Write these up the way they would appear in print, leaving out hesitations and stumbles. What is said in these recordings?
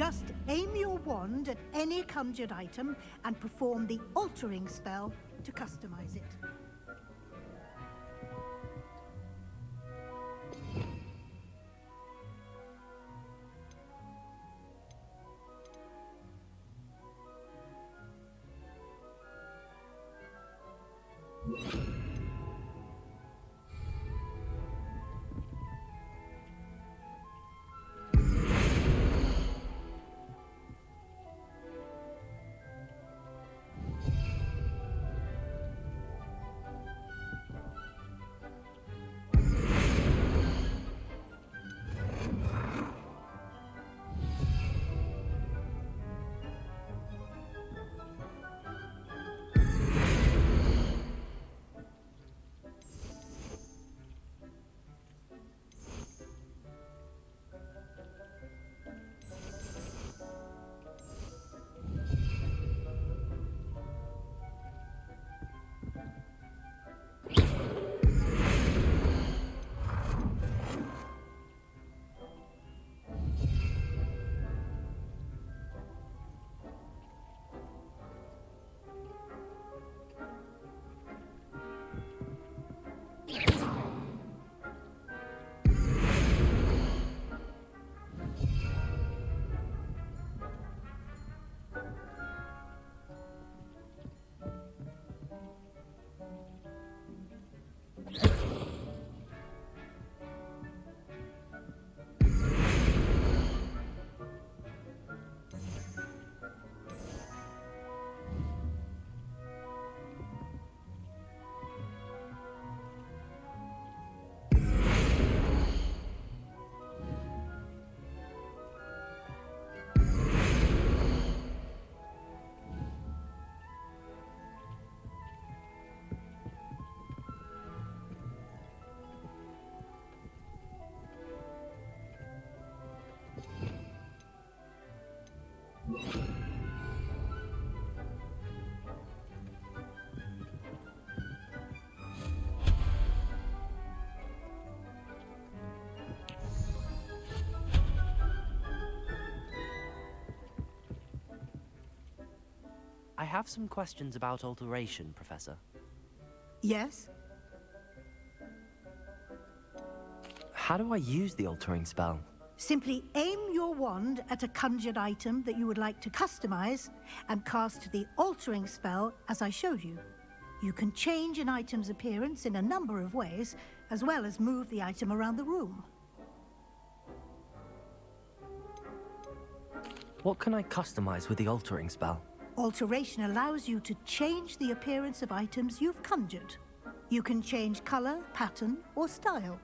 Just aim your wand at any conjured item and perform the altering spell to customize it. I have some questions about alteration, Professor. Yes? How do I use the altering spell? Simply aim your wand at a conjured item that you would like to customize and cast the altering spell as I showed you. You can change an item's appearance in a number of ways, as well as move the item around the room. What can I customize with the altering spell? Alteration allows you to change the appearance of items you've conjured. You can change color, pattern, or style.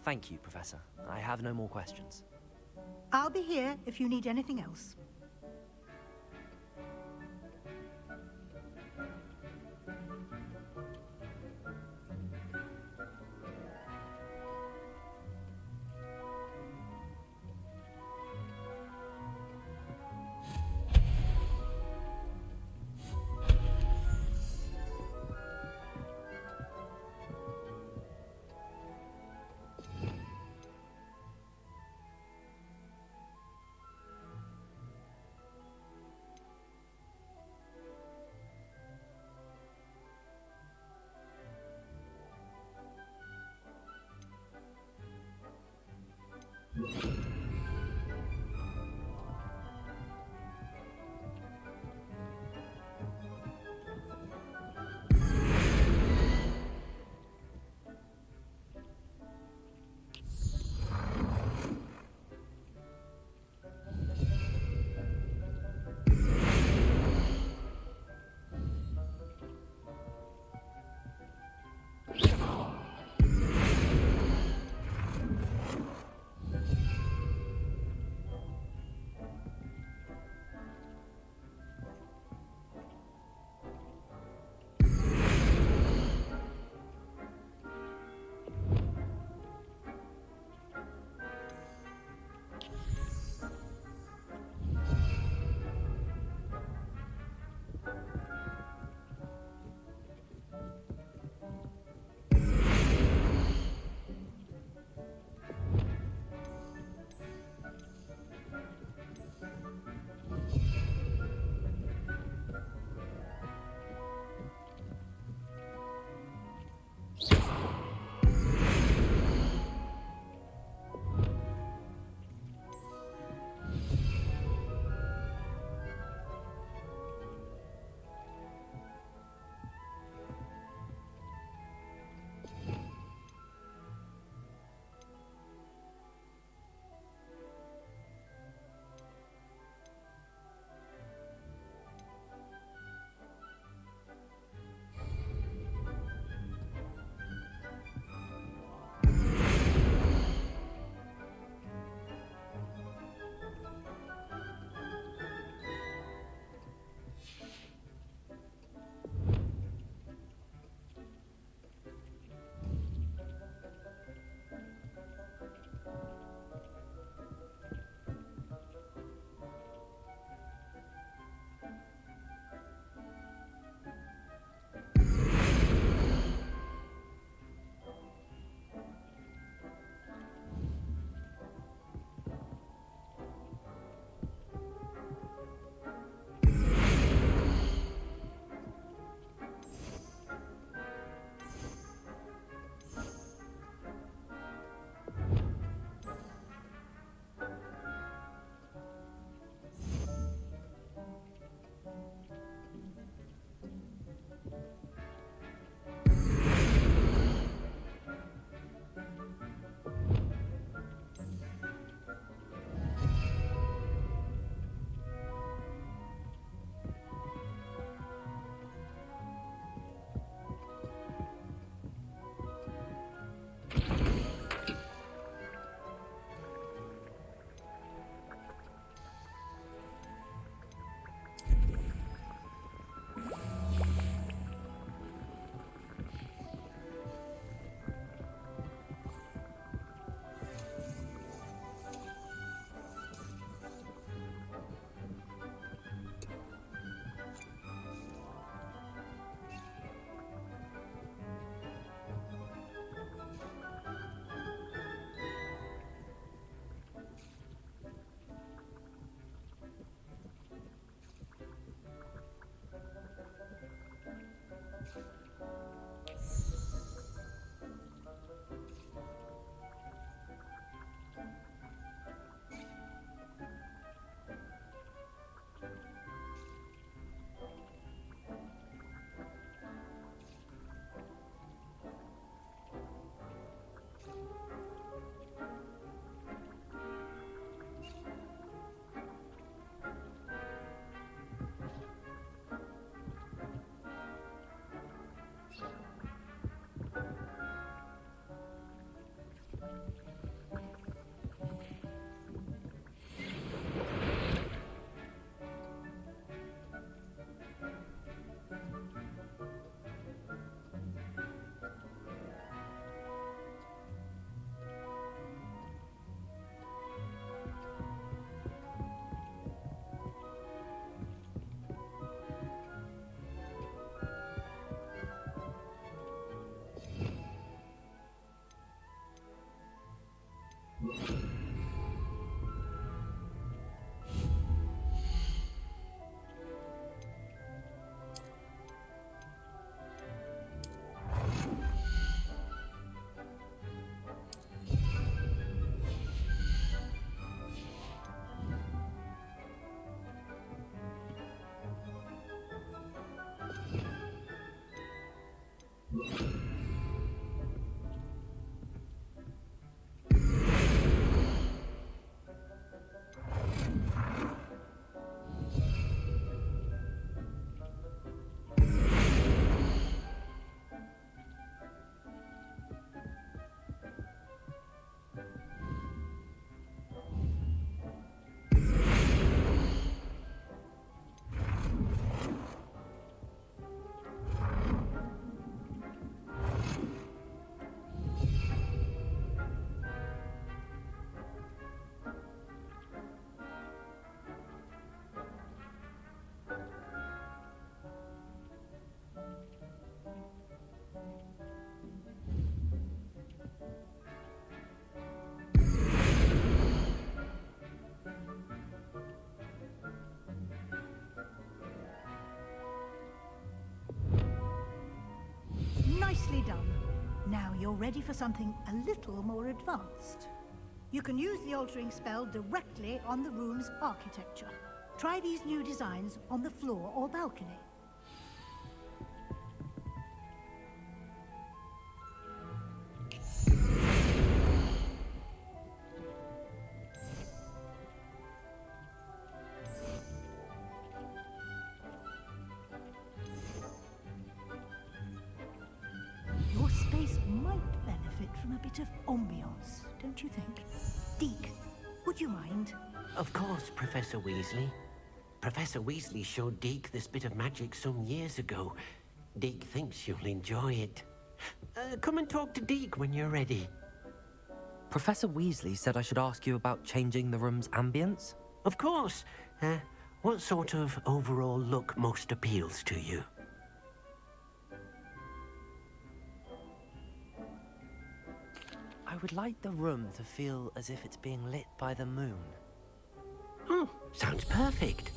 Thank you, Professor. I have no more questions. I'll be here if you need anything else. Nicely done. Now you're ready for something a little more advanced. You can use the altering spell directly on the room's architecture. Try these new designs on the floor or balcony. Your space might benefit from a bit of ambiance, don't you think? Deke, would you mind? Of course, Professor Weasley. Professor Weasley showed Deke this bit of magic some years ago. Deke thinks you'll enjoy it. Come and talk to Deke when you're ready. Professor Weasley said I should ask you about changing the room's ambience? Of course. What sort of overall look most appeals to you? I would like the room to feel as if it's being lit by the moon. Oh, sounds perfect.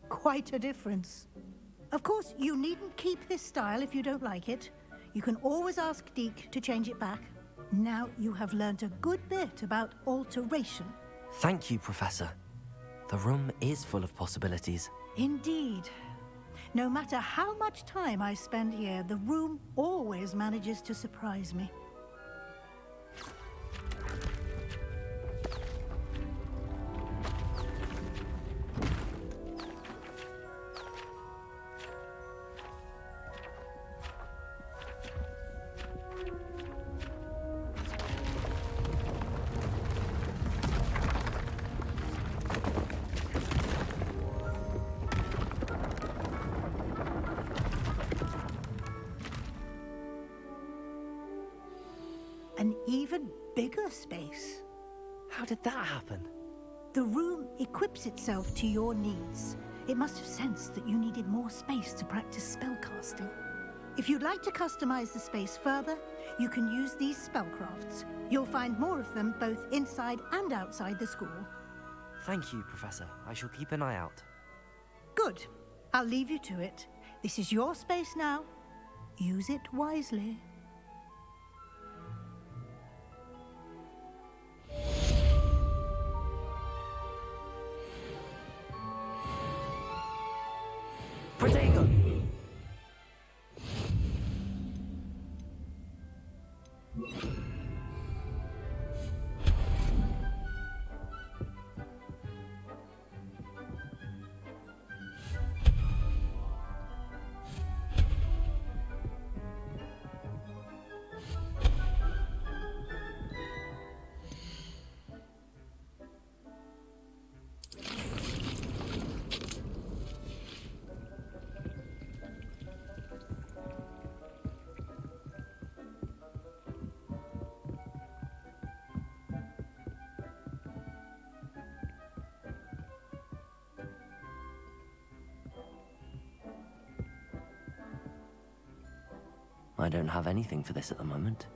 Quite a difference. Of course, you needn't keep this style if you don't like it. You can always ask Deke to change it back. Now you have learnt a good bit about alteration. Thank you, Professor. The room is full of possibilities. Indeed. No matter how much time I spend here, the room always manages to surprise me. An even bigger space. How did that happen? The room equips itself to your needs. It must have sensed that you needed more space to practice spellcasting. If you'd like to customize the space further, you can use these spellcrafts. You'll find more of them both inside and outside the school. Thank you, Professor. I shall keep an eye out. Good. I'll leave you to it. This is your space now. Use it wisely. Protego! I don't have anything for this at the moment.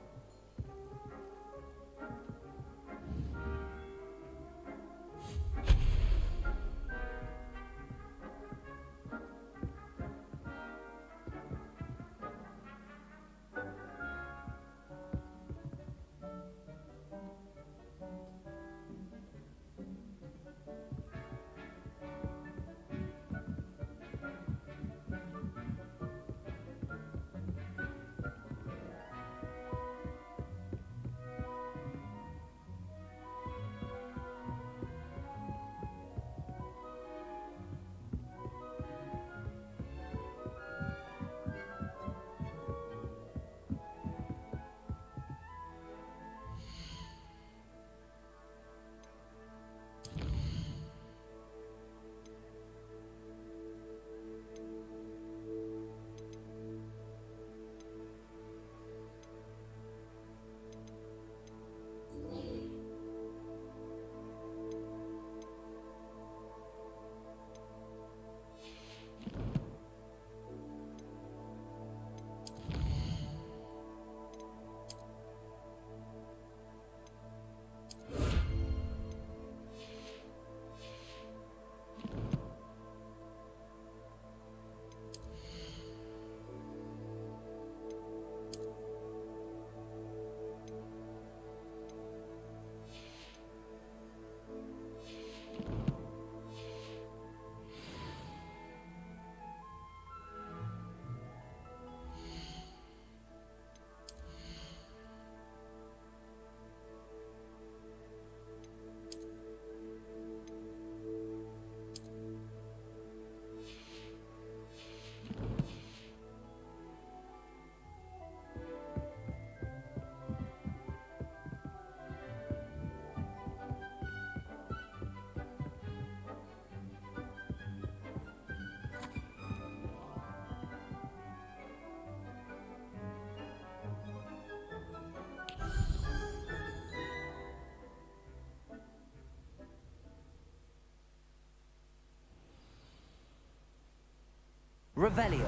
Revelio.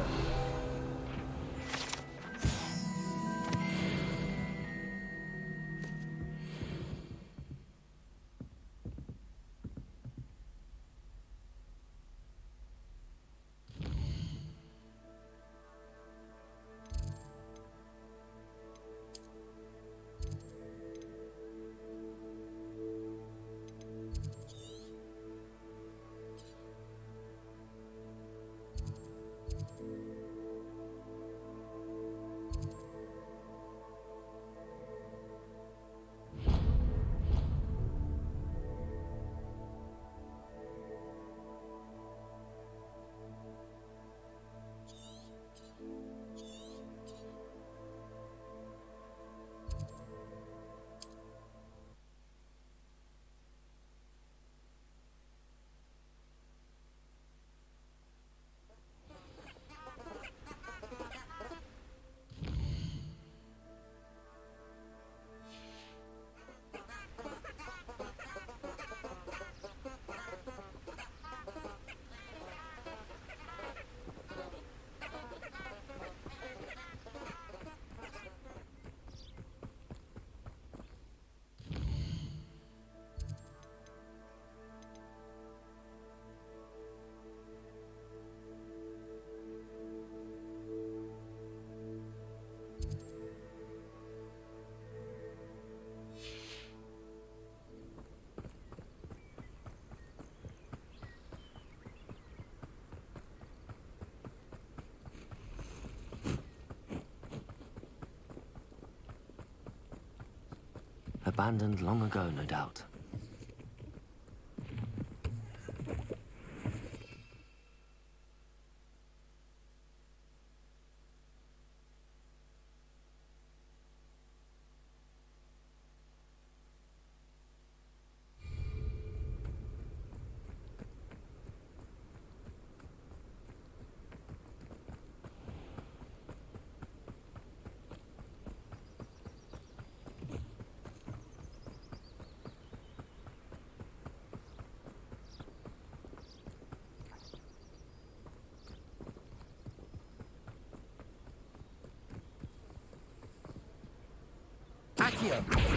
Abandoned long ago, no doubt. Accio!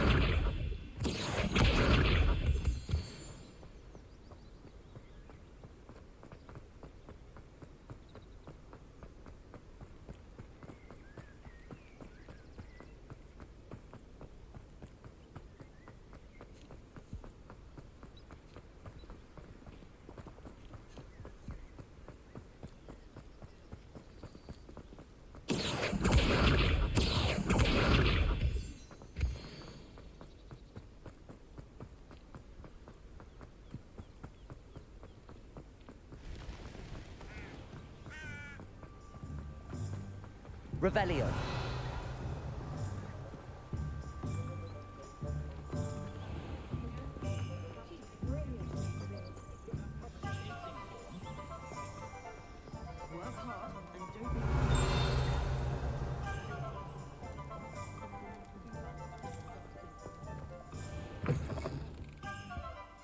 Revelio.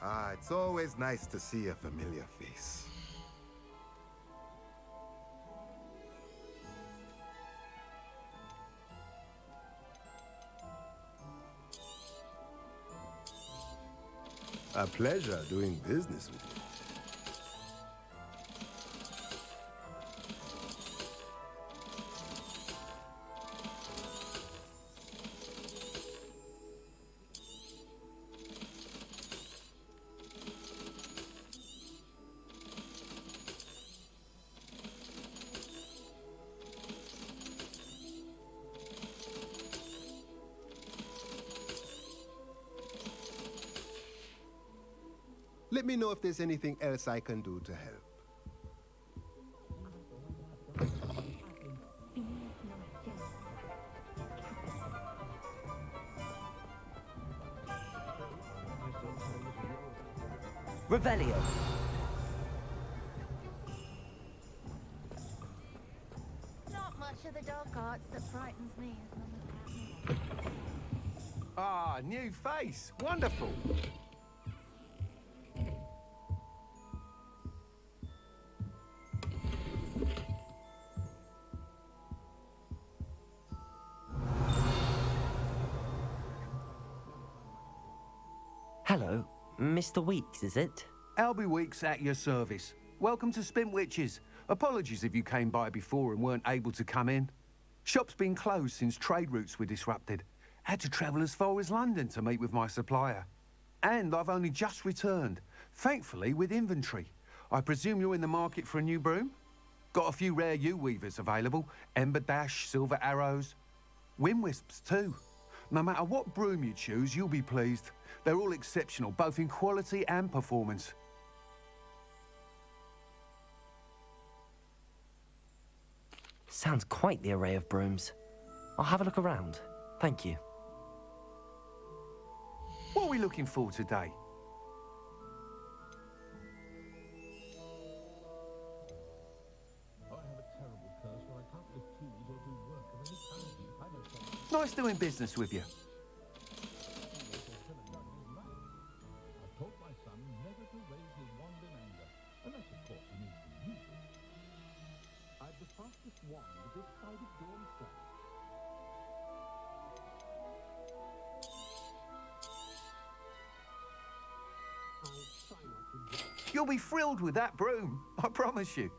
Ah, it's always nice to see a familiar face. A pleasure doing business with you. Let me know if there's anything else I can do to help. Revelio. Not much of the dark arts that frightens me as long as Ah, new face. Wonderful. Hello, Mr. Weeks, is it? Albie Weeks at your service. Welcome to Spintwitches. Apologies if you came by before and weren't able to come in. Shop's been closed since trade routes were disrupted. Had to travel as far as London to meet with my supplier. And I've only just returned, thankfully with inventory. I presume you're in the market for a new broom? Got a few rare U-weavers available. Ember Dash, Silver Arrows. Wind Wisps too. No matter what broom you choose, you'll be pleased. They're all exceptional, both in quality and performance. Sounds quite the array of brooms. I'll have a look around. Thank you. What are we looking for today? Nice doing business with you. You'll be thrilled with that broom, I promise you.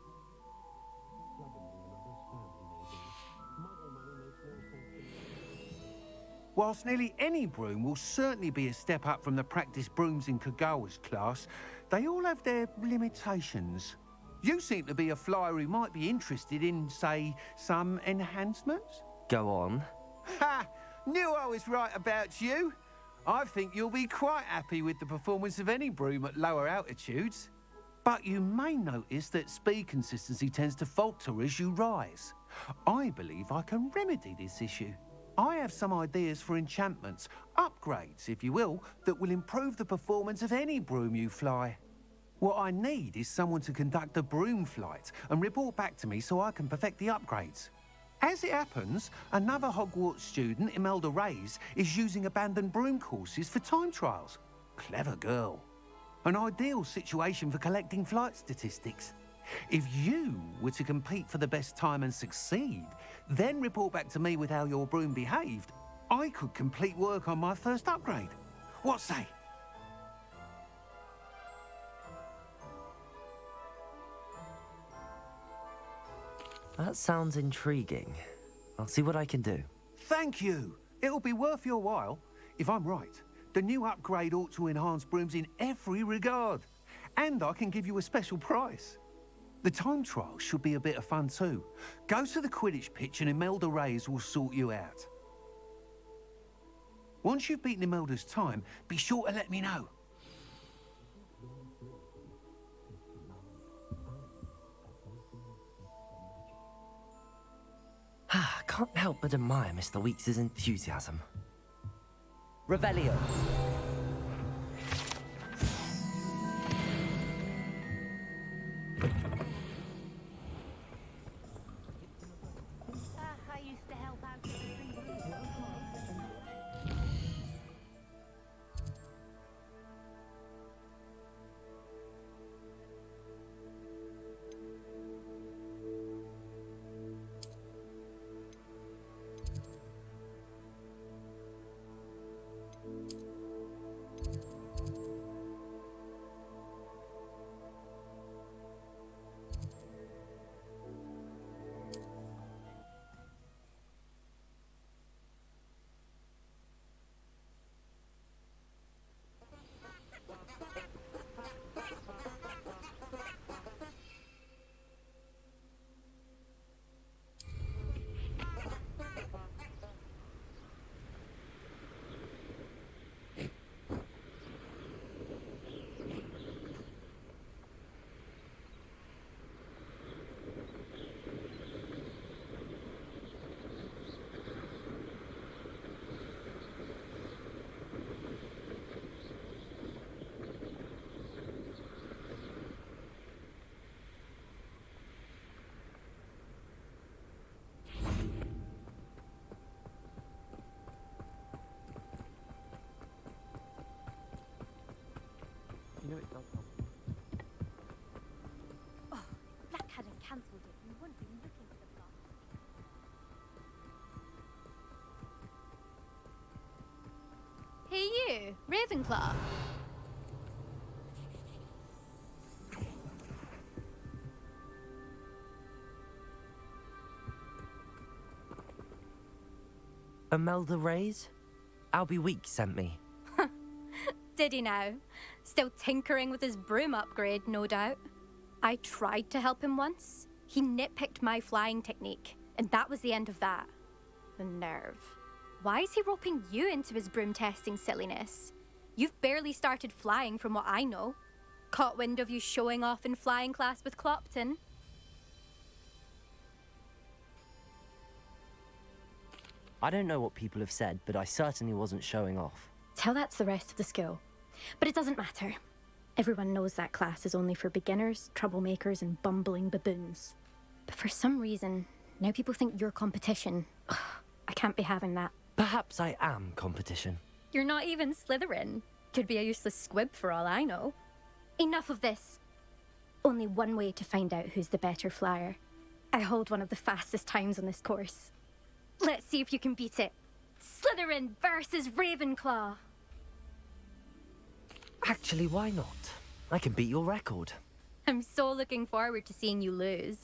Whilst nearly any broom will certainly be a step up from the practice brooms in Kagawa's class, they all have their limitations. You seem to be a flyer who might be interested in, say, some enhancements? Go on. Ha! Knew I was right about you. I think you'll be quite happy with the performance of any broom at lower altitudes. But you may notice that speed consistency tends to falter as you rise. I believe I can remedy this issue. I have some ideas for enchantments, upgrades, if you will, that will improve the performance of any broom you fly. What I need is someone to conduct a broom flight and report back to me so I can perfect the upgrades. As it happens, another Hogwarts student, Imelda Reyes, is using abandoned broom courses for time trials. Clever girl. An ideal situation for collecting flight statistics. If you were to compete for the best time and succeed, then report back to me with how your broom behaved, I could complete work on my first upgrade. What say? That sounds intriguing. I'll see what I can do. Thank you. It'll be worth your while. If I'm right, the new upgrade ought to enhance brooms in every regard. And I can give you a special price. The time trial should be a bit of fun too. Go to the Quidditch pitch and Imelda Reyes will sort you out. Once you've beaten Imelda's time, be sure to let me know. I can't help but admire Mr. Weeks' enthusiasm. Revelio. I used to help out with the Blackadder's cancelled it. We won't be looking for the plot. Hey you, Ravenclaw. Imelda Reyes? Albie Weeks sent me. Did he now? Still tinkering with his broom upgrade, no doubt. I tried to help him once. He nitpicked my flying technique, and that was the end of that. The nerve. Why is he roping you into his broom testing silliness? You've barely started flying from what I know. Caught wind of you showing off in flying class with Clopton. I don't know what people have said, but I certainly wasn't showing off. Tell that to the rest of the school. But it doesn't matter. Everyone knows that class is only for beginners, troublemakers, and bumbling baboons. But for some reason, now people think you're competition. Ugh, I can't be having that. Perhaps I am competition. You're not even Slytherin. Could be a useless squib for all I know. Enough of this. Only one way to find out who's the better flyer. I hold one of the fastest times on this course. Let's see if you can beat it. Slytherin versus Ravenclaw. Actually, why not? I can beat your record. I'm so looking forward to seeing you lose.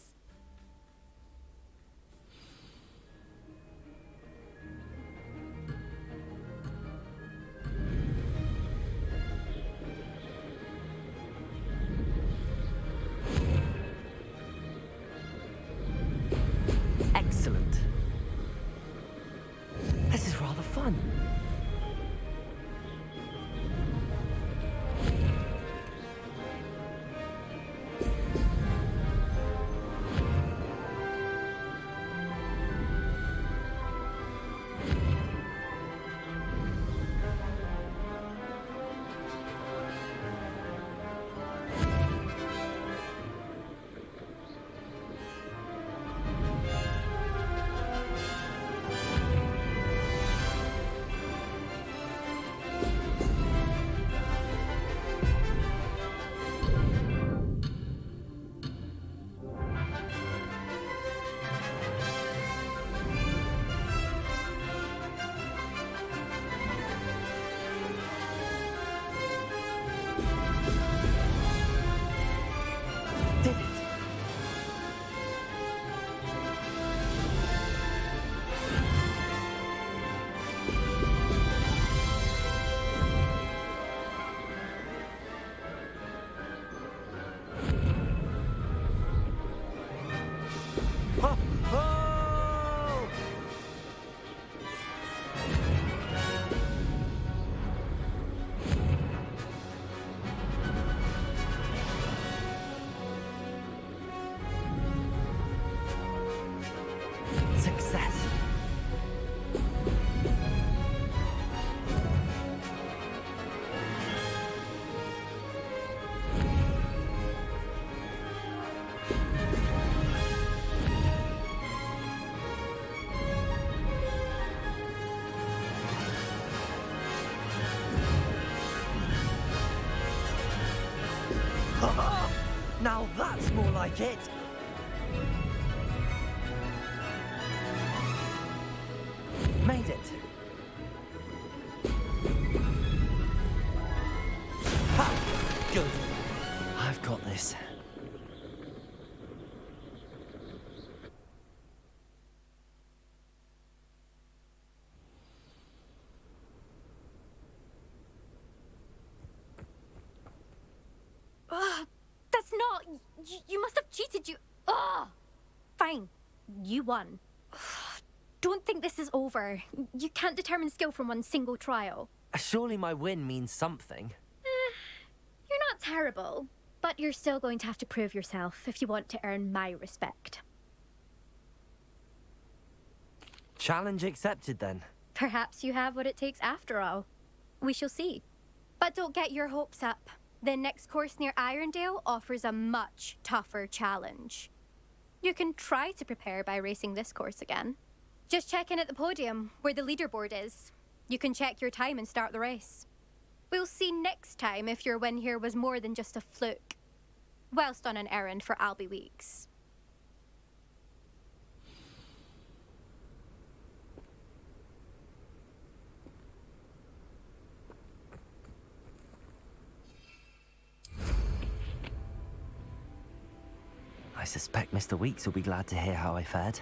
Excellent. This is rather fun. Now that's more like it! Made it! Ha! Good. I've got this. That's not... You must have cheated, you... Ugh! Fine. You won. Don't think this is over. You can't determine skill from one single trial. Surely my win means something. You're not terrible, but you're still going to have to prove yourself if you want to earn my respect. Challenge accepted, then. Perhaps you have what it takes after all. We shall see. But don't get your hopes up. The next course near Irondale offers a much tougher challenge. You can try to prepare by racing this course again. Just check in at the podium, where the leaderboard is. You can check your time and start the race. We'll see next time if your win here was more than just a fluke. Whilst on an errand for Albie Weeks. I suspect Mr. Weeks will be glad to hear how I fared.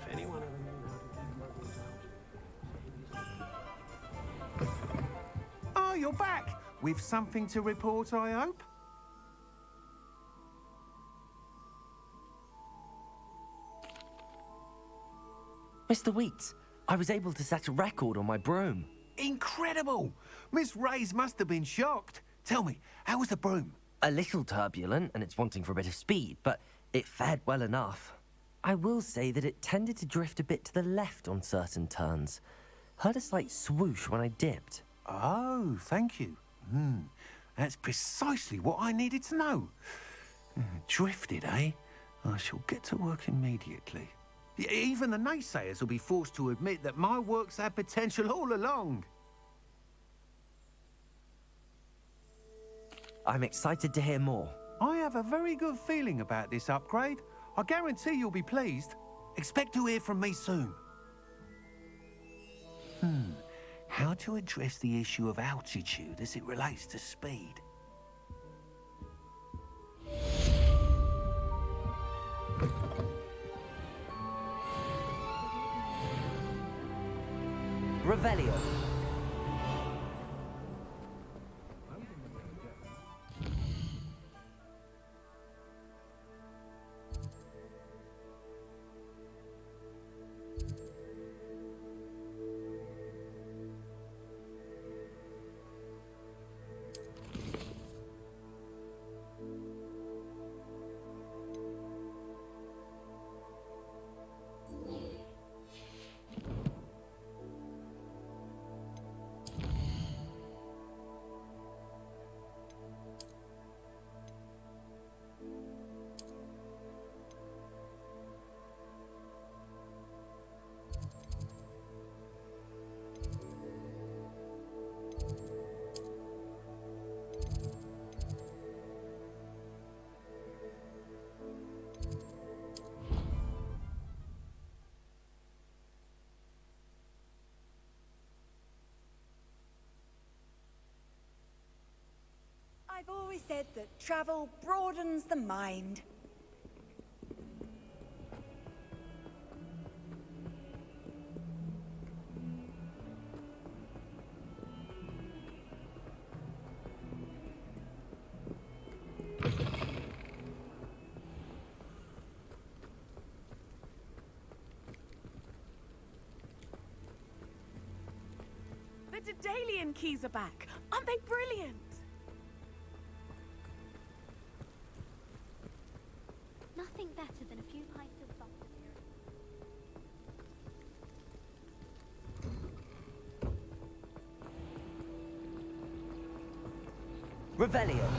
If anyone ever knew Oh, you're back! With something to report, I hope? Mr. Weeks, I was able to set a record on my broom. Incredible! Miss Reyes must have been shocked. Tell me, how was the broom? A little turbulent, and it's wanting for a bit of speed, but it fared well enough. I will say that it tended to drift a bit to the left on certain turns. Heard a slight swoosh when I dipped. Oh, thank you. That's precisely what I needed to know. Drifted, eh? I shall get to work immediately. Even the naysayers will be forced to admit that my work's had potential all along. I'm excited to hear more. I have a very good feeling about this upgrade. I guarantee you'll be pleased. Expect to hear from me soon. How to address the issue of altitude as it relates to speed? Revelio. always said that travel broadens the mind. The Daedalian keys are back. Aren't they brilliant? Nothing better than a few pints of vodka. Revelio.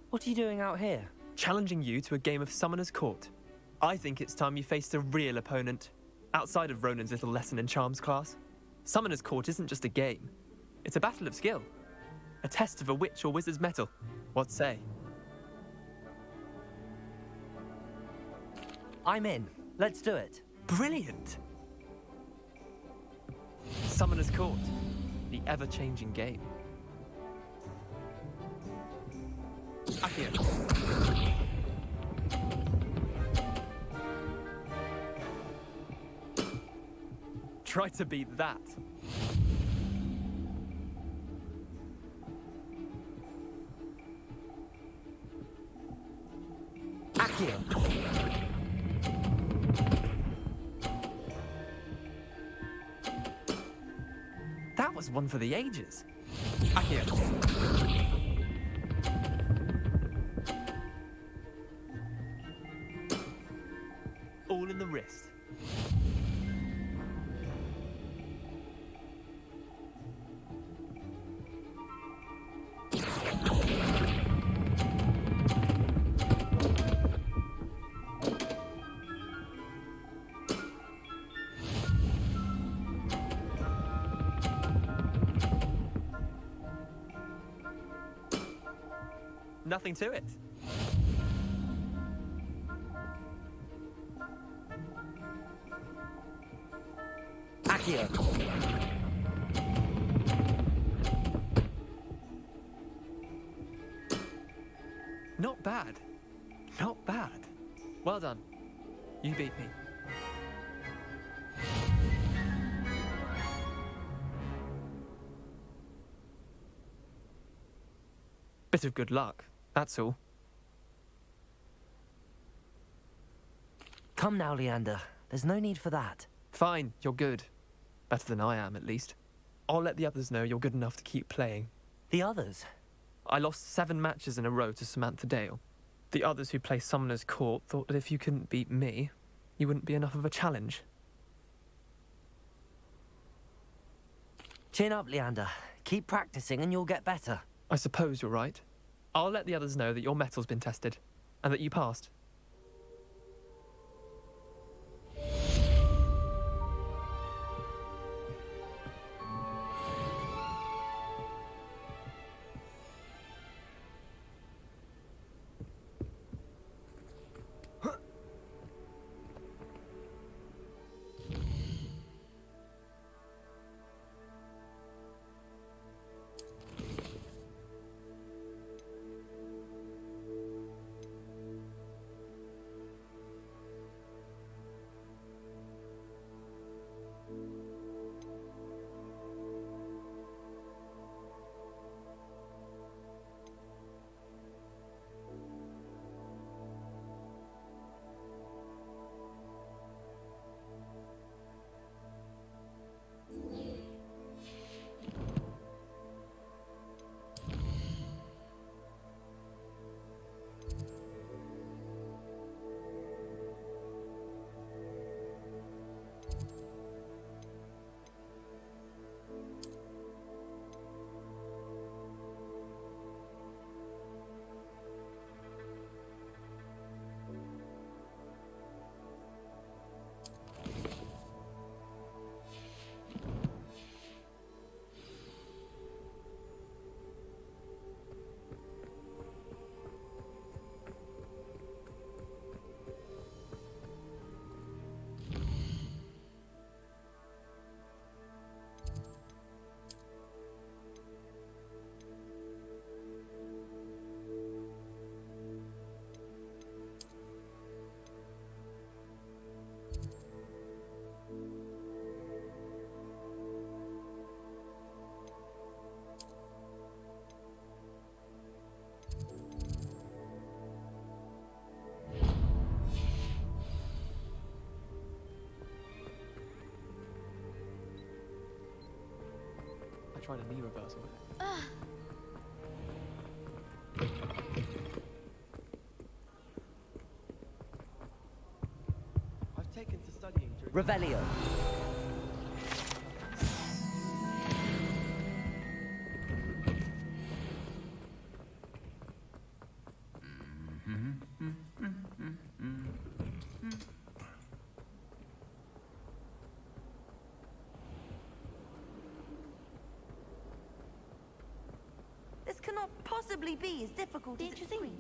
What are you doing out here? Challenging you to a game of Summoner's Court. I think it's time you faced a real opponent, outside of Ronan's little lesson in charms class. Summoner's Court isn't just a game. It's a battle of skill. A test of a witch or wizard's mettle. What say? I'm in. Let's do it. Brilliant! Summoner's Court. The ever-changing game. Accio. Try to beat that. Accio. That was one for the ages. Accio. All in the wrist. Nothing to it. Accio. Not bad. Not bad. Well done. You beat me. Bit of good luck, that's all. Come now, Leander. There's no need for that. Fine, you're good. Better than I am, at least. I'll let the others know you're good enough to keep playing. The others? I lost 7 matches in a row to Samantha Dale. The others who play Summoner's Court thought that if you couldn't beat me, you wouldn't be enough of a challenge. Chin up, Leander. Keep practicing and you'll get better. I suppose you're right. I'll let the others know that your metal's been tested, and that you passed. find a knee reversal. I've taken to studying during... Revelio. This cannot possibly be as difficult as it seems.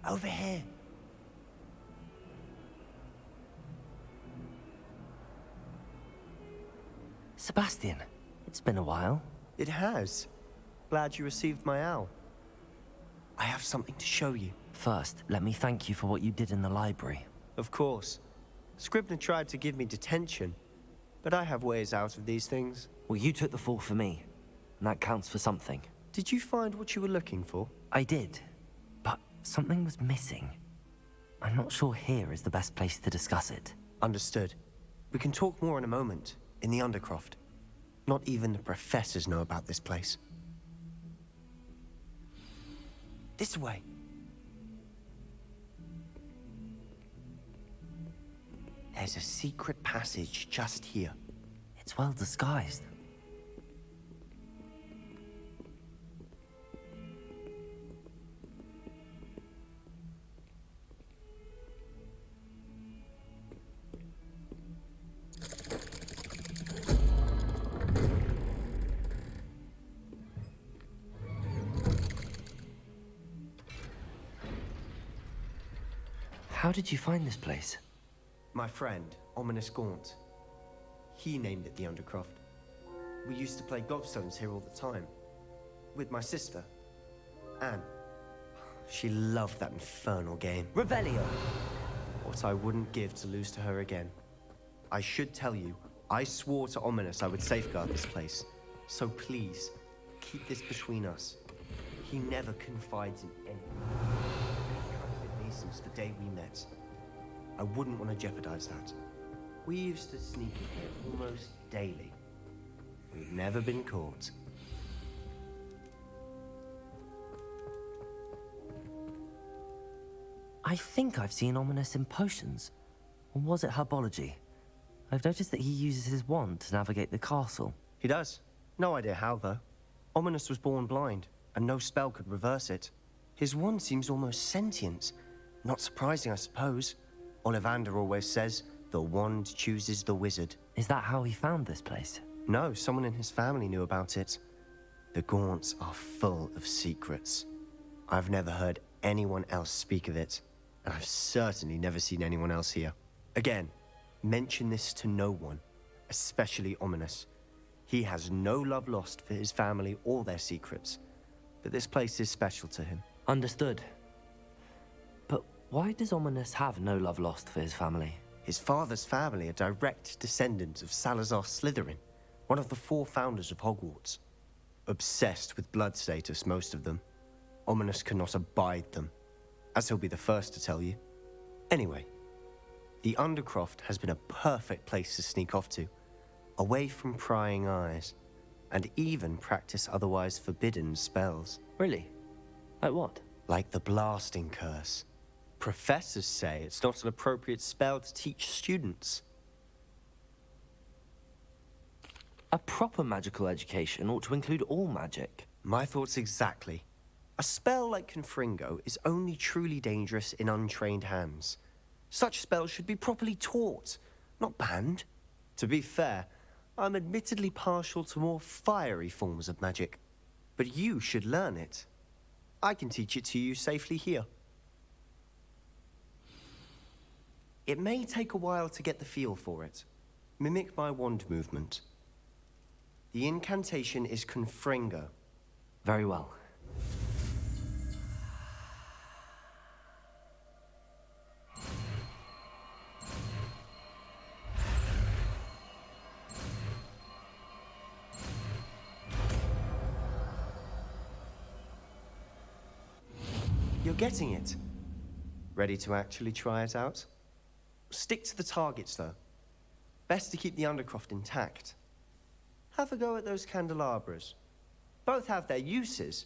Over here. Sebastian, it's been a while. It has. Glad you received my owl. I have something to show you. First, let me thank you for what you did in the library. Of course. Scribner tried to give me detention, but I have ways out of these things. Well, you took the fall for me, and that counts for something. Did you find what you were looking for? I did, but something was missing. I'm not sure here is the best place to discuss it. Understood. We can talk more in a moment, in the Undercroft. Not even the professors know about this place. This way. There's a secret passage just here. It's well disguised. How did you find this place? My friend, Ominous Gaunt. He named it the Undercroft. We used to play gobstones here all the time. With my sister, Anne. She loved that infernal game. Revelio! What I wouldn't give to lose to her again. I should tell you, I swore to Ominous I would safeguard this place. So please, keep this between us. He never confides in anyone. He trusted me since the day we met. I wouldn't want to jeopardize that. We used to sneak in here almost daily. We've never been caught. I think I've seen Ominous in potions. Or was it herbology? I've noticed that he uses his wand to navigate the castle. He does. No idea how, though. Ominous was born blind, and no spell could reverse it. His wand seems almost sentient. Not surprising, I suppose. Ollivander always says, the wand chooses the wizard. Is that how he found this place? No, someone in his family knew about it. The Gaunts are full of secrets. I've never heard anyone else speak of it, and I've certainly never seen anyone else here. Again, mention this to no one, especially Ominous. He has no love lost for his family or their secrets, but this place is special to him. Understood. But why does Ominous have no love lost for his family? His father's family are direct descendants of Salazar Slytherin, one of the 4 founders of Hogwarts. Obsessed with blood status, most of them. Ominous cannot abide them, as he'll be the first to tell you. Anyway, the Undercroft has been a perfect place to sneak off to, away from prying eyes, and even practice otherwise forbidden spells. Really? Like what? Like the blasting curse. Professors say it's not an appropriate spell to teach students. A proper magical education ought to include all magic. My thoughts exactly. A spell like Confringo is only truly dangerous in untrained hands. Such spells should be properly taught, not banned. To be fair, I'm admittedly partial to more fiery forms of magic. But you should learn it. I can teach it to you safely here. It may take a while to get the feel for it. Mimic my wand movement. The incantation is Confringo. Very well. You're getting it. Ready to actually try it out? Stick to the targets, though. Best to keep the Undercroft intact. Have a go at those candelabras. Both have their uses,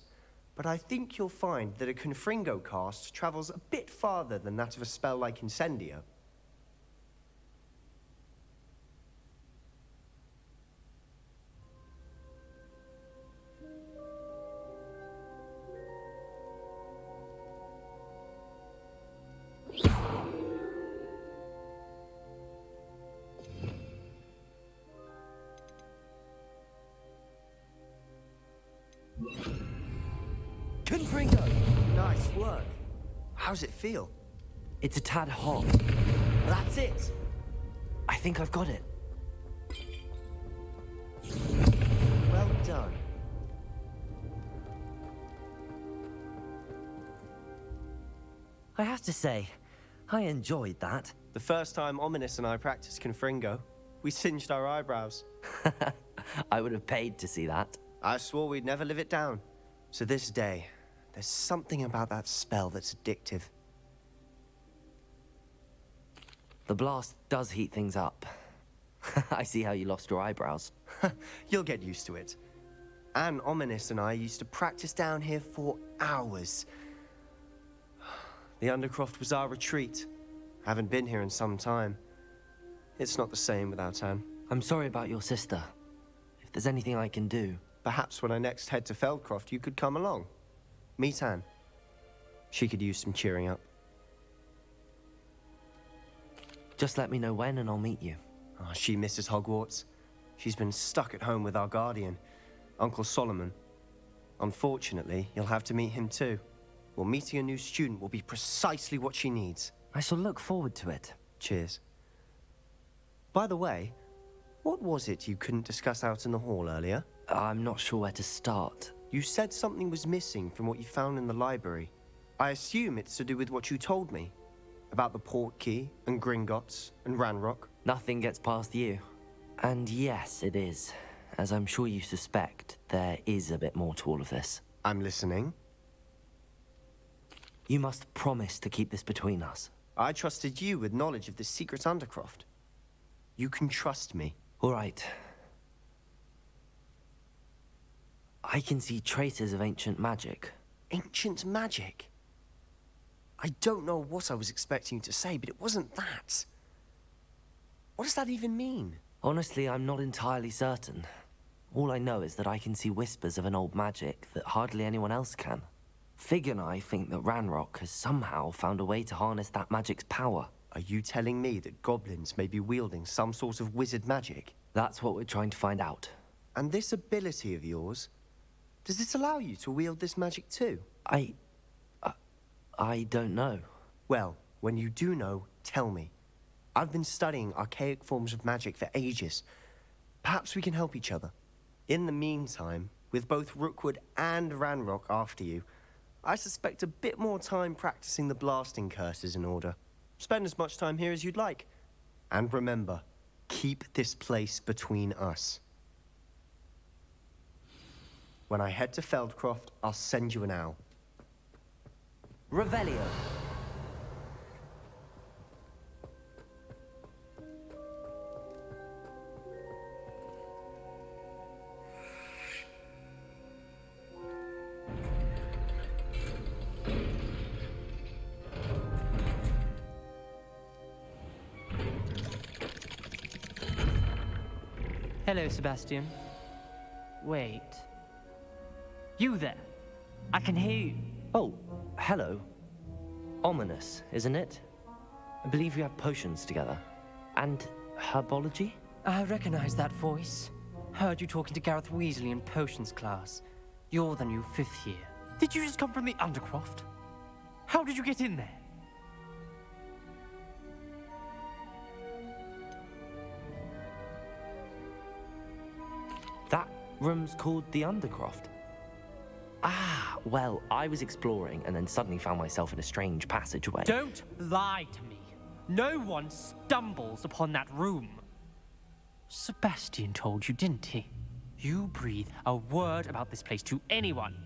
but I think you'll find that a Confringo cast travels a bit farther than that of a spell like Incendio. Confringo! Nice work. How's it feel? It's a tad hot. That's it! I think I've got it. Well done. I have to say, I enjoyed that. The first time Ominous and I practiced Confringo, we singed our eyebrows. I would have paid to see that. I swore we'd never live it down. So this day, there's something about that spell that's addictive. The blast does heat things up. I see how you lost your eyebrows. You'll get used to it. Anne, Ominous and I used to practice down here for hours. The Undercroft was our retreat. Haven't been here in some time. It's not the same without Anne. I'm sorry about your sister. If there's anything I can do... Perhaps when I next head to Feldcroft, you could come along. Meet Anne. She could use some cheering up. Just let me know when and I'll meet you. Oh, she misses Hogwarts. She's been stuck at home with our guardian, Uncle Solomon. Unfortunately, you'll have to meet him too. Well, meeting a new student will be precisely what she needs. I shall look forward to it. Cheers. By the way, what was it you couldn't discuss out in the hall earlier? I'm not sure where to start. You said something was missing from what you found in the library. I assume it's to do with what you told me. About the Portkey, and Gringotts, and Ranrock. Nothing gets past you. And yes, it is. As I'm sure you suspect, there is a bit more to all of this. I'm listening. You must promise to keep this between us. I trusted you with knowledge of the secret Undercroft. You can trust me. All right. I can see traces of ancient magic. Ancient magic? I don't know what I was expecting you to say, but it wasn't that. What does that even mean? Honestly, I'm not entirely certain. All I know is that I can see whispers of an old magic that hardly anyone else can. Fig and I think that Ranrock has somehow found a way to harness that magic's power. Are you telling me that goblins may be wielding some sort of wizard magic? That's what we're trying to find out. And this ability of yours, does it allow you to wield this magic too? I don't know. Well, when you do know, tell me. I've been studying archaic forms of magic for ages. Perhaps we can help each other. In the meantime, with both Rookwood and Ranrock after you, I suspect a bit more time practicing the blasting curse is in order. Spend as much time here as you'd like. And remember, keep this place between us. When I head to Feldcroft, I'll send you an owl. Revelio. Hello, Sebastian. Wait. You there? I can hear you. Oh, hello. Ominous, isn't it? I believe we have potions together. And herbology? I recognize that voice. Heard you talking to Gareth Weasley in potions class. You're the new 5th year. Did you just come from the Undercroft? How did you get in there? That Rooms called the Undercroft? Ah, well, I was exploring and then suddenly found myself in a strange passageway. Don't lie to me. No one stumbles upon that room. Sebastian told you, didn't he? You breathe a word about this place to anyone,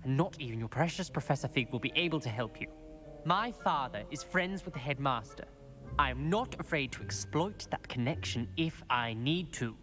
and not even your precious Professor Fig will be able to help you. My father is friends with the headmaster. I am not afraid to exploit that connection if I need to.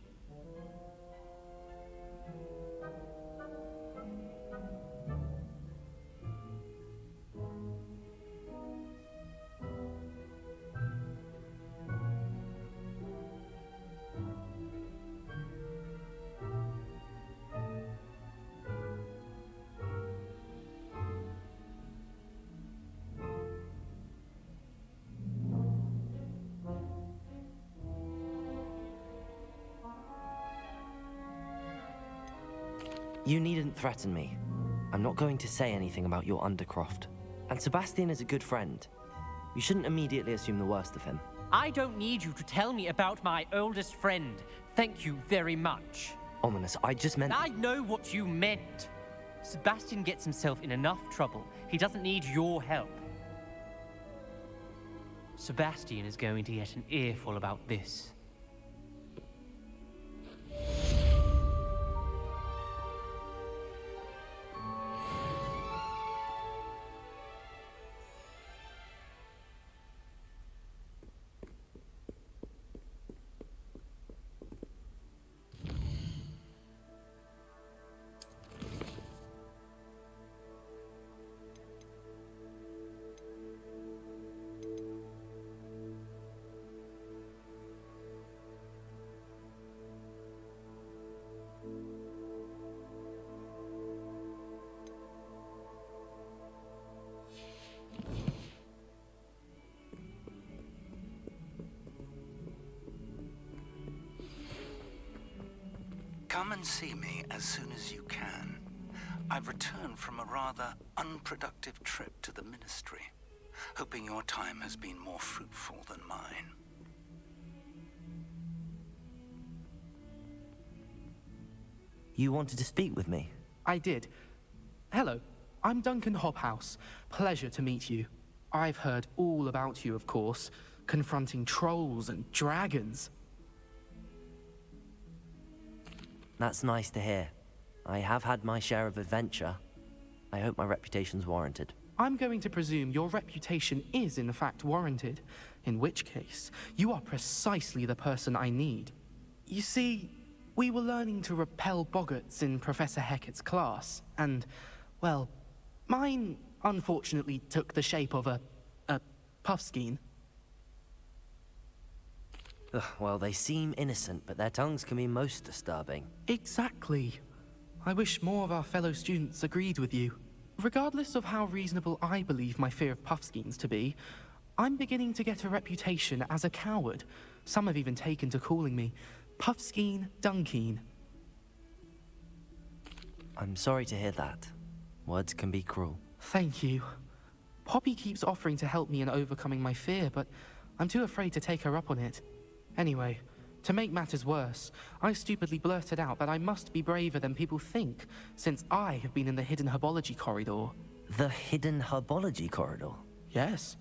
You needn't threaten me. I'm not going to say anything about your Undercroft. And Sebastian is a good friend. You shouldn't immediately assume the worst of him. I don't need you to tell me about my oldest friend. Thank you very much. Ominous, I just meant... I know what you meant. Sebastian gets himself in enough trouble. He doesn't need your help. Sebastian is going to get an earful about this. Come and see me as soon as you can. I've returned from a rather unproductive trip to the Ministry, hoping your time has been more fruitful than mine. You wanted to speak with me? I did. Hello, I'm Duncan Hobhouse. Pleasure to meet you. I've heard all about you, of course, confronting trolls and dragons. That's nice to hear. I have had my share of adventure. I hope my reputation's warranted. I'm going to presume your reputation is in fact warranted, in which case, you are precisely the person I need. You see, we were learning to repel boggarts in Professor Hecat's class, and, well, mine unfortunately took the shape of a puffskein. Ugh, well, they seem innocent, but their tongues can be most disturbing. Exactly. I wish more of our fellow students agreed with you. Regardless of how reasonable I believe my fear of puffskeins to be, I'm beginning to get a reputation as a coward. Some have even taken to calling me Puffskeen Dunkeen. I'm sorry to hear that. Words can be cruel. Thank you. Poppy keeps offering to help me in overcoming my fear, but I'm too afraid to take her up on it. Anyway, to make matters worse, I stupidly blurted out that I must be braver than people think, since I have been in the hidden herbology corridor. The hidden herbology corridor? Yes.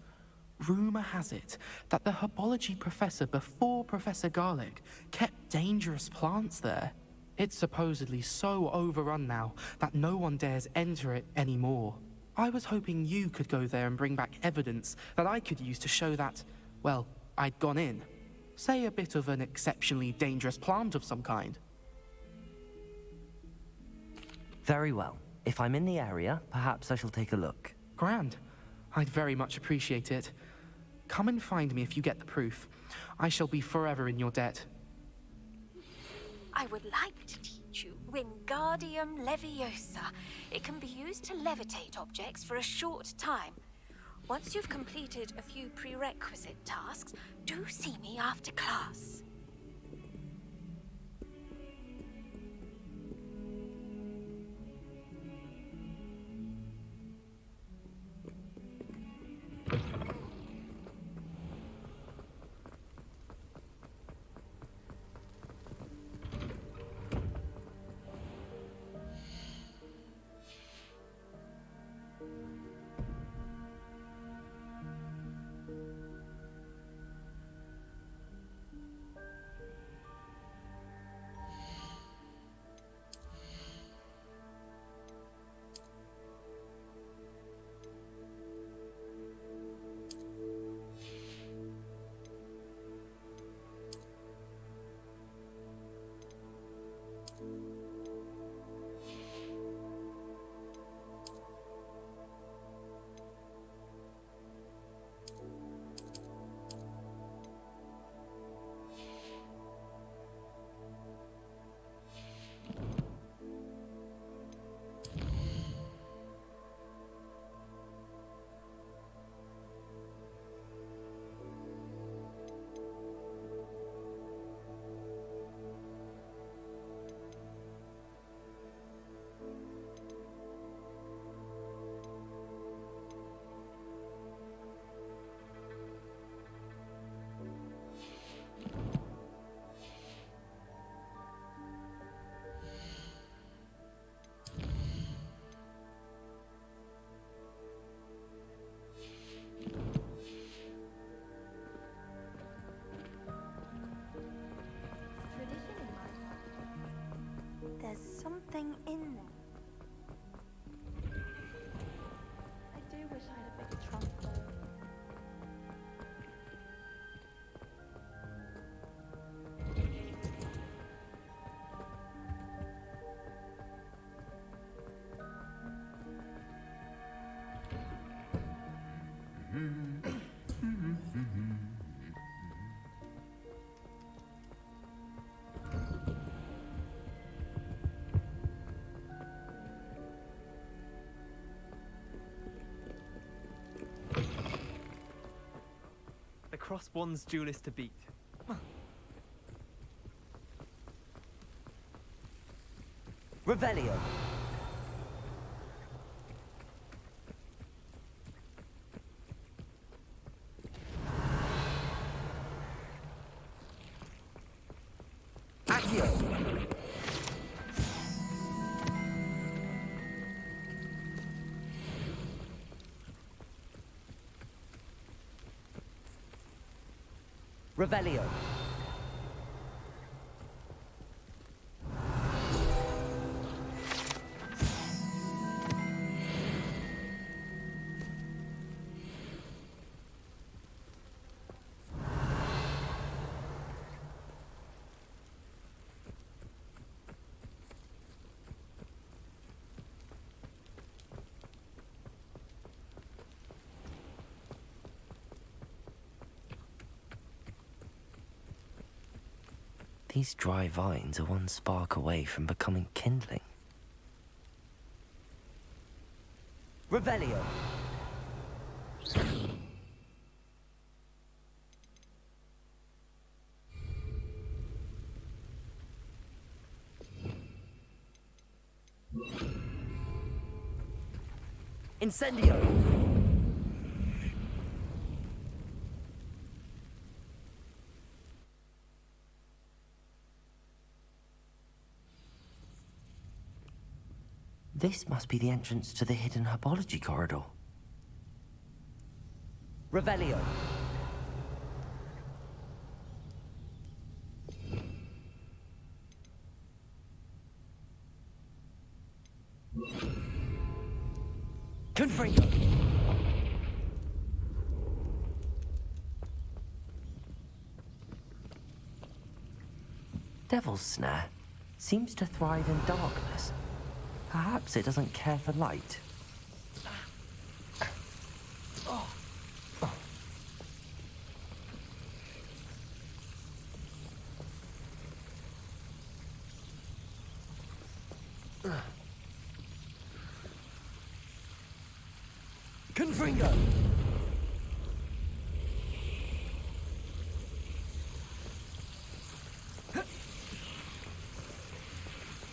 Rumor has it that the herbology professor before Professor Garlic kept dangerous plants there. It's supposedly so overrun now that no one dares enter it anymore. I was hoping you could go there and bring back evidence that I could use to show that, well, I'd gone in. Say a bit of an exceptionally dangerous plant of some kind. Very well. If I'm in the area, perhaps I shall take a look. Grand. I'd very much appreciate it. Come and find me if you get the proof. I shall be forever in your debt. I would like to teach you Wingardium Leviosa. It can be used to levitate objects for a short time. Once you've completed a few prerequisite tasks, do see me after class. The crossbond's duelist to beat. Revelio. Accio. Revelio. These dry vines are one spark away from becoming kindling. Revelio. Incendio. This must be the entrance to the hidden herbology corridor. Revelio. Confringo. Devil's Snare seems to thrive in darkness. Perhaps it doesn't care for light. Confringo!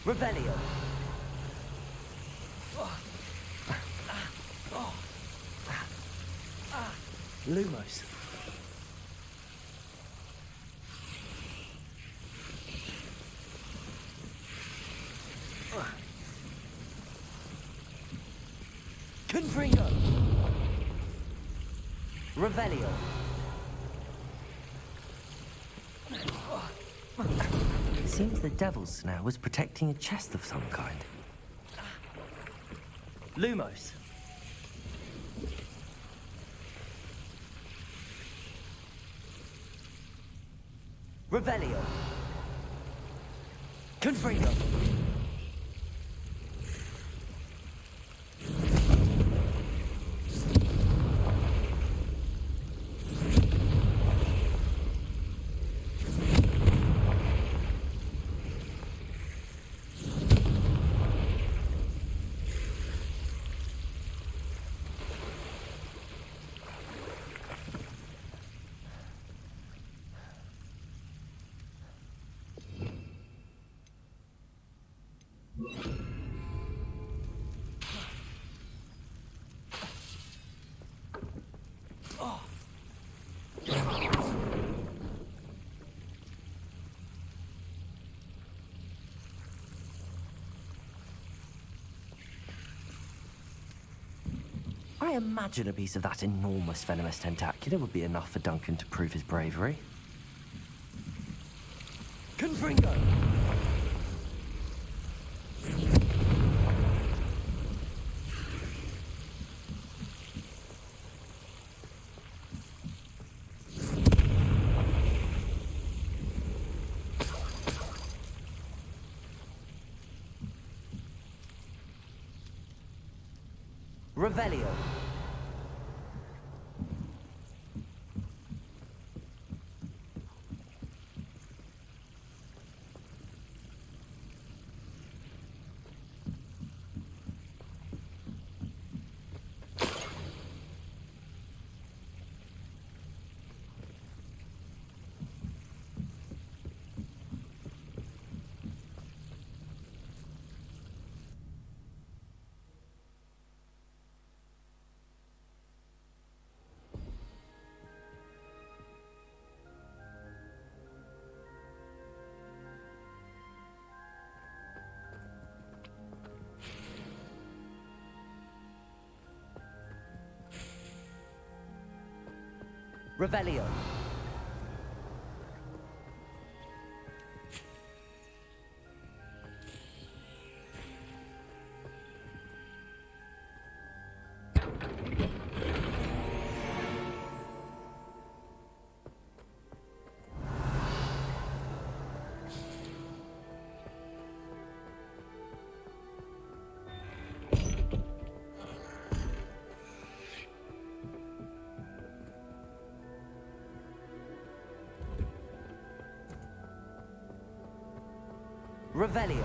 Revelio! Lumos. Confringo. Revelio. It seems the Devil's Snare was protecting a chest of some kind. Lumos. Revelio. Confringo. I imagine a piece of that enormous venomous tentacular would be enough for Duncan to prove his bravery. Confringo! Revelio. Revelio. Revelio.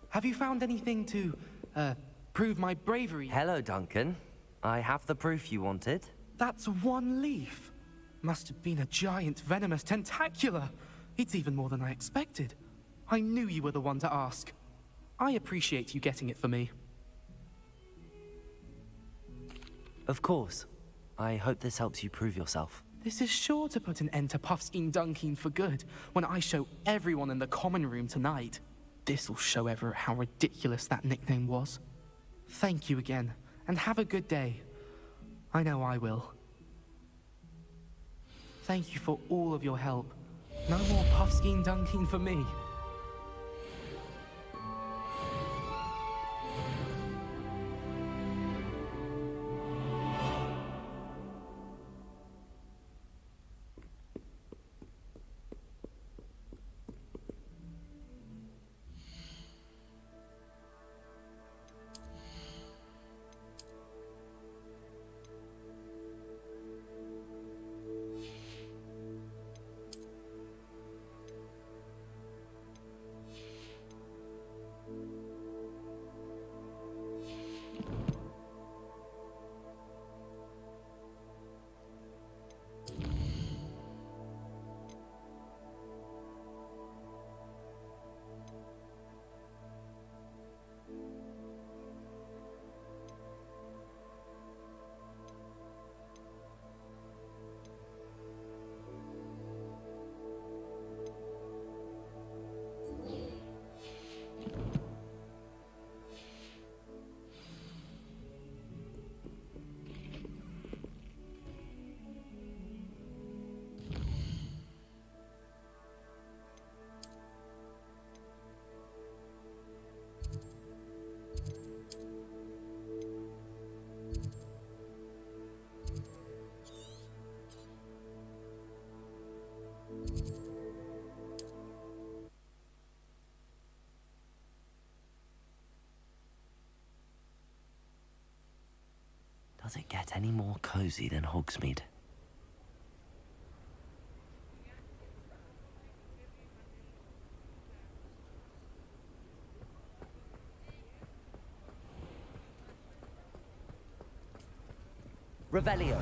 Have you found anything to, prove my bravery? Hello, Duncan. I have the proof you wanted. That's one leaf. Must have been a giant venomous tentacula. It's even more than I expected. I knew you were the one to ask. I appreciate you getting it for me. Of course. I hope this helps you prove yourself. This is sure to put an end to Puffskein Dunkeen for good when I show everyone in the common room tonight. This'll show Everett how ridiculous that nickname was. Thank you again, and have a good day. I know I will. Thank you for all of your help. No more Puffskein Dunkeen for me. Does it get any more cozy than Hogsmeade? Revelio.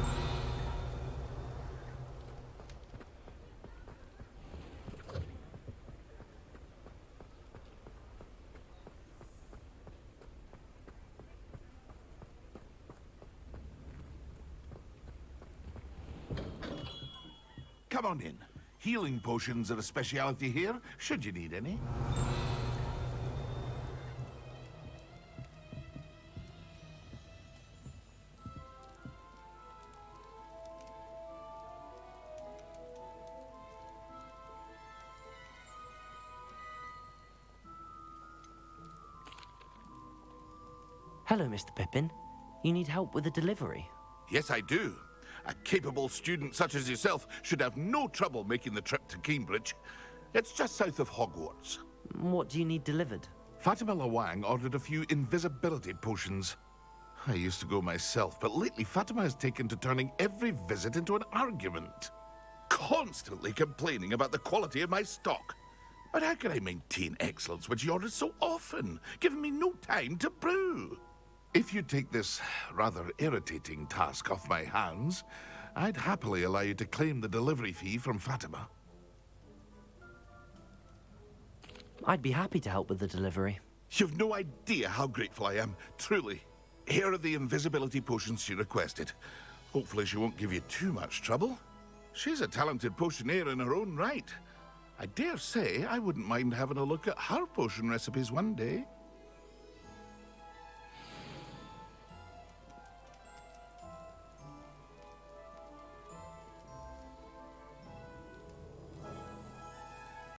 Come on in. Healing potions are a speciality here, should you need any. Hello, Mr. Pippin. You need help with a delivery? Yes, I do. A capable student such as yourself should have no trouble making the trip to Cambridge. It's just south of Hogwarts. What do you need delivered? Fatima Lawang ordered a few invisibility potions. I used to go myself, but lately Fatima has taken to turning every visit into an argument. Constantly complaining about the quality of my stock. But how can I maintain excellence when she orders so often, giving me no time to brew? If you take this rather irritating task off my hands, I'd happily allow you to claim the delivery fee from Fatima. I'd be happy to help with the delivery. You've no idea how grateful I am, truly. Here are the invisibility potions she requested. Hopefully she won't give you too much trouble. She's a talented potioneer in her own right. I dare say I wouldn't mind having a look at her potion recipes one day.